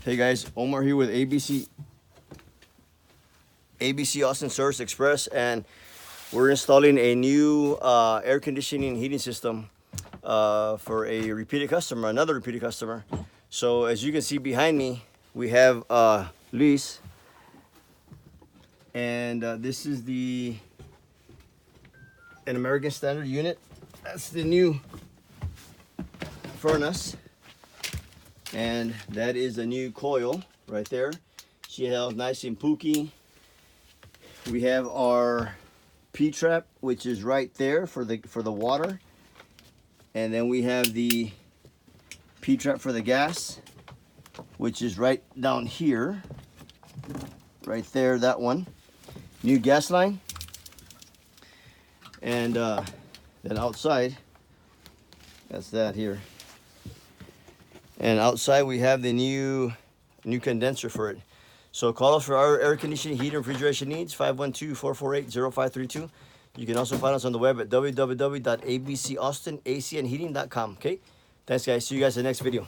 Hey guys, Omar here with ABC Austin Service Express, and we're installing a new air conditioning and heating system for a repeated customer, another repeated customer. So as you can see behind me, we have Luis, and this is an American Standard unit. That's the new furnace, and that is the new coil right there. She held nice and pooky. We have our P-trap, which is right there for the water, and then we have the P-trap for the gas, which is right down here, right there, that one. New gas line, and then outside, that's that here. And outside we have the new condenser for it. So call us for our air conditioning, heating, and refrigeration needs, 512-448-0532. You can also find us on the web at www.abcaustinacandheating.com. Okay? Thanks, guys. See you guys in the next video.